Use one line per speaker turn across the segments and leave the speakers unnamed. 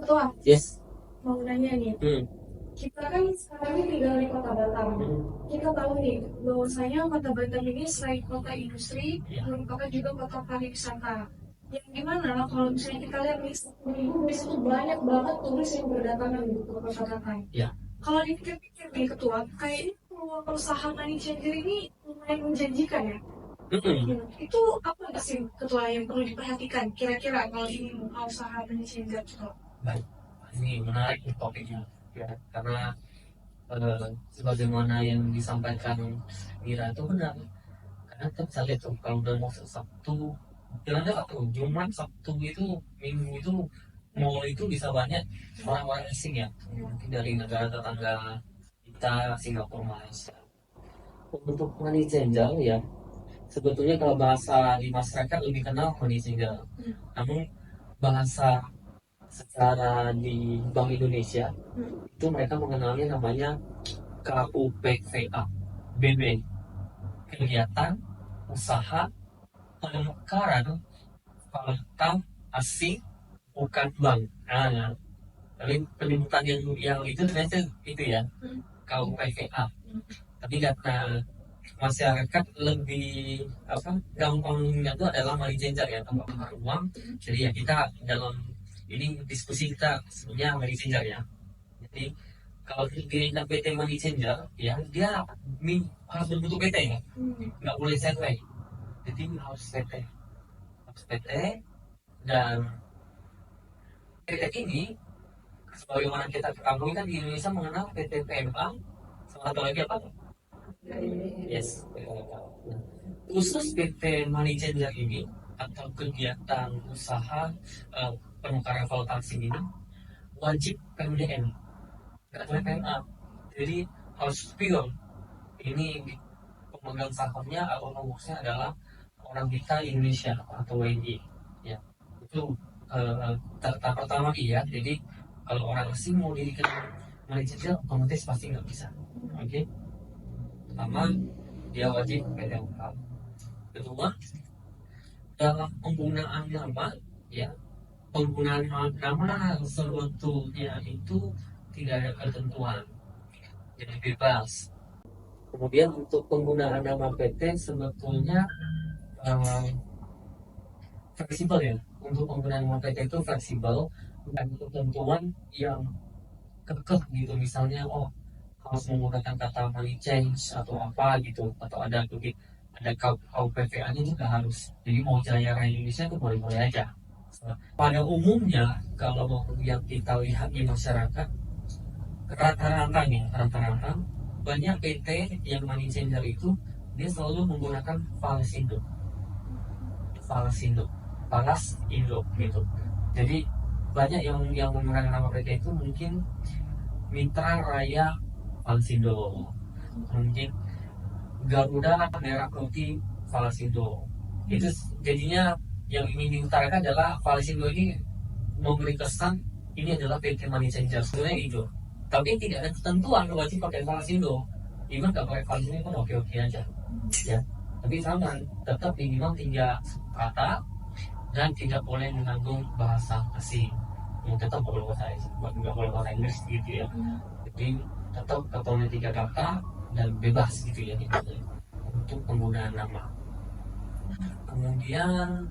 Ketua,
Yes.
mau nanya nih, kita kan sekarang ini tinggal di Kota Batam. Kita tahu nih bahwasanya Kota Batam ini selain kota industri, merupakan juga kota pariwisata. Yang gimana kalau misalnya kita lihat nih, setiap minggu biasanya tuh banyak banget turis yang berdatangan gitu ke Kota Batam.
Ya.
Kalau dipikir-pikir nih Ketua, kayaknya peluang usaha money changer ini lumayan menjanjikan ya. Itu apa nggak sih Ketua yang perlu diperhatikan kira-kira kalau ini buka usaha money changer Ketua?
Baik. Ini menarik nih topiknya, ya, karena sebagaimana yang disampaikan Mira itu benar. Karena kita bisa lihat tuh kalau udah mau Sabtu, jalannya Sabtu, Jumat, Sabtu itu, Minggu itu mall itu bisa banyak orang-orang asing ya, mungkin dari negara tetangga kita, Singapura, Malaysia. Untuk money changer ya, sebetulnya kalau bahasa di masyarakat lebih kenal money changer. Namun bahasa secara di Bank Indonesia itu mereka mengenalnya namanya KUPVA, BB, kegiatan usaha penukaran valuta asing bukan bank. Nah, tapi penyebutan yang itu ternyata itu ya, KUPVA. Tapi karena masyarakat lebih gampangnya itu adalah money changer ya, tanpa tukar uang. Jadi ya kita dalam ini diskusi kita sebenarnya money changer ya. Jadi kalau dirinya PT money changer ya, dia harus berbentuk PT ya, nggak boleh setway. Jadi harus PT, dan PT ini sebagaimana kita ketahui kan di Indonesia mengenal PT PMA, sama satu lagi apa? Yes, nah, khusus PT Money Changer ini atau kegiatan usaha penukaran valuta asing ini wajib PMDN, nggak boleh PMA. Jadi harus pure. Ini pemegang sahamnya atau pengurusnya adalah orang kita Indonesia atau WNI. Ya, itu tahap pertama iya. Jadi kalau orang asing mau dirikan Money Changer otomatis pasti nggak bisa. Oke. Pertama, dia wajib PTMK. Kedua, dalam penggunaan nama, ya, penggunaan nama sebetulnya itu tidak ada ketentuan, jadi bebas. Kemudian untuk penggunaan nama PT sebetulnya fleksibel ya. Untuk penggunaan nama PT itu fleksibel, bukan ketentuan yang kekeh gitu. Misalnya, harus menggunakan kata money change atau apa gitu, atau ada KUPVA nya juga harus. Jadi mau Jaya Raya Indonesia itu boleh-boleh aja. Pada umumnya kalau yang kita lihat di masyarakat, rata-rata banyak PT yang money changer itu dia selalu menggunakan falas Indo gitu. Jadi banyak yang menggunakan nama PT itu mungkin Mitra Raya Falsindo, mungkin Garuda Merah Putih Falsindo. Itu jadinya yang ingin diutarakan adalah Falsindo ini memberi kesan ini adalah PT Money Changer sebenarnya itu. Tapi tidak ada ketentuan wajib pakai Falsindo. Even nggak pakai Falsindo pun oke-oke aja. Ya. Tapi sama, tetap minimal 3 kata dan tidak boleh mengandung bahasa asing. Tetap boleh nggak boleh bahasa Inggris gitu ya. Jadi tetap ketuanya 3 kata dan bebas gitu ya untuk penggunaan nama. Kemudian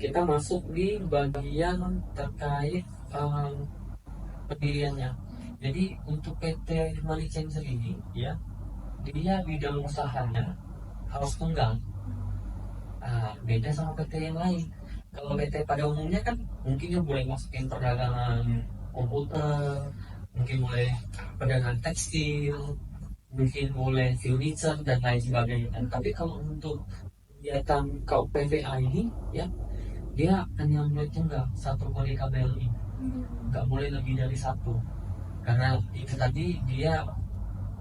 kita masuk di bagian terkait pendiriannya. Jadi untuk PT Money Changer ini ya, dia bidang usahanya harus tunggal. Beda sama PT yang lain. Kalau PT pada umumnya kan mungkin yang boleh masukin perdagangan komputer, mungkin boleh perdagangan tekstil, mungkin boleh furniture dan lain sebagainya. Tapi kalau untuk kegiatan KUPVA ini ya, dia hanya boleh tunggal satu kali KBLI, nggak boleh lebih dari satu, karena itu tadi dia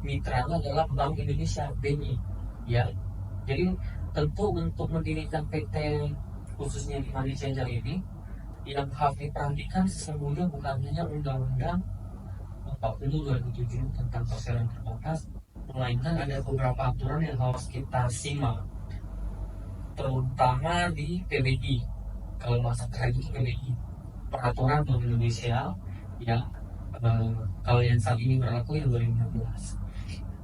mitranya adalah Bank Indonesia, BNI ya. Jadi tentu untuk mendirikan PT khususnya di Money Changer ini, yang harus diperhatikan sesungguhnya bukan hanya Undang-Undang 40/2007 tentang perseroan terbatas, melainkan ada beberapa aturan yang harus kita simak, terutama di PBI. Kalau masa terakhir itu PBI, peraturan Bank Indonesia yang kalau yang saat ini berlaku yang 2016,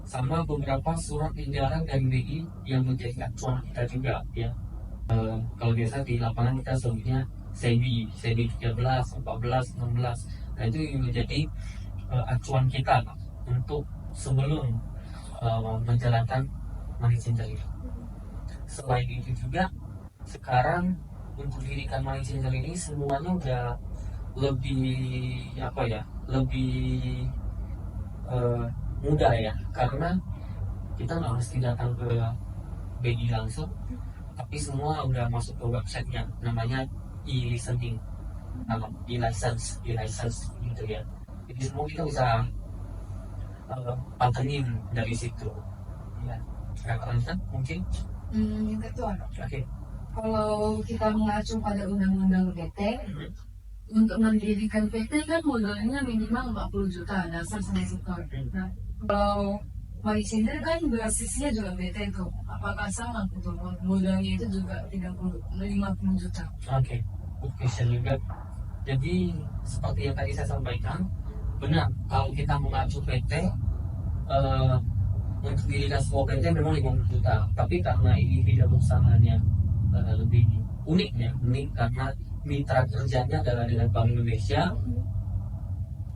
sama beberapa surat edaran dari BI yang menjadi acuan kita juga ya. Kalau biasa di lapangan kita sebutnya SEBI 13, 14, 16. Nah itu yang menjadi acuan kita untuk sebelum menjalankan money changer ini. Selain itu juga sekarang untuk dirikan money changer ini semuanya udah lebih lebih mudah ya, karena kita nggak mesti datang ke BI langsung, tapi semua udah masuk ke websitenya, namanya e-listening, e-license gitu ya. Jadi semua kita bisa pantengin dari situ ya. Rekan mungkin
Ketua,
oke.
kalau kita mengacu pada undang-undang PT, untuk mendirikan PT kan modalnya minimal 40 juta dasar sama sektor. Nah, kalau money changer kan basisnya juga PT itu, apakah sama gitu? Modalnya itu juga 50 juta.
Oke, good question juga. Jadi seperti yang tadi saya sampaikan, benar kalau kita mengacu PT untuk dirikan sebuah PT memang 50 juta, tapi karena ini tidak usahanya lebih unik karena mitra kerjanya adalah dengan Bank Indonesia,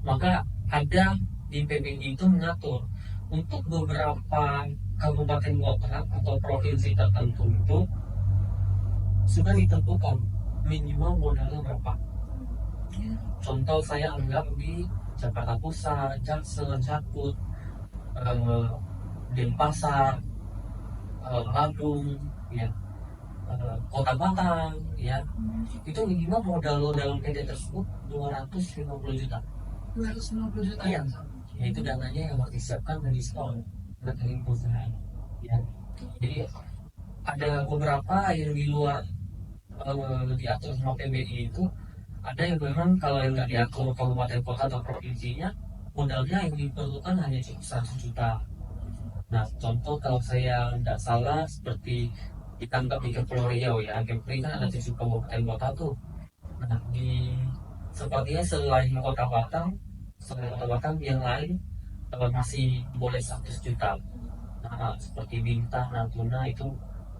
maka ada di PBI itu mengatur untuk beberapa kabupaten kota atau provinsi tertentu itu sudah ditentukan minimal modalnya berapa. Contoh saya anggap di Jakarta Pusat, Jaksel, Jakut, Denpasar, Lampung, ya, Kota Batam, ya, itu minimal modal lo dalam PT tersebut 250 juta.
250 juta.
Iya, yaitu dananya yang harus disiapkan dan disetor dari perusahaan. Ya, jadi ada beberapa yang di luar diatur sama PBI itu, ada yang memang kalau yang nggak diatur kabupaten kota atau provinsinya, modalnya yang diperlukan hanya cukup 100 juta. Nah, contoh kalau saya tidak salah seperti kita anggap di Kepulauan Riau ya, Kepri kan ada 7 kabupaten kota tuh. Nah, sepertinya selain kota Batam yang lain masih boleh 100 juta. Nah, seperti Bintang, Natuna itu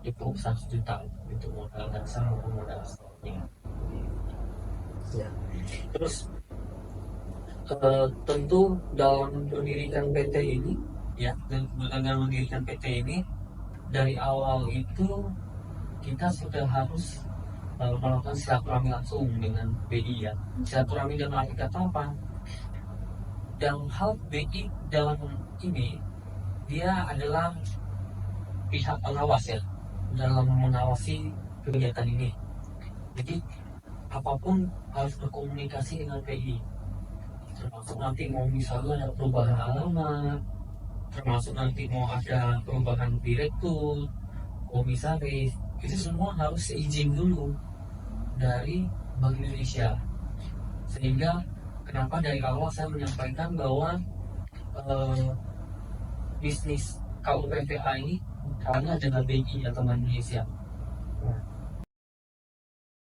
cukup 100 juta untuk modal dasar maupun modal setelahnya. Ya. Terus tentu dalam mendirikan PT ini ya, dengan mendirikan PT ini dari awal itu kita sudah harus melakukan silaturahmi langsung dengan BI ya. Silaturahmi dalam arti kata apa? Dalam hal BI dalam ini dia adalah pihak pengawas ya dalam mengawasi kegiatan ini. Jadi apapun harus berkomunikasi dengan BI, termasuk nanti mau misalnya ada perubahan alamat, termasuk nanti mau ada perubahan direktur, komisaris, itu semua harus izin dulu dari Bank Indonesia. Sehingga kenapa dari awal saya menyampaikan bahwa bisnis KUPPA ini karena dengan BI atau Bank Indonesia.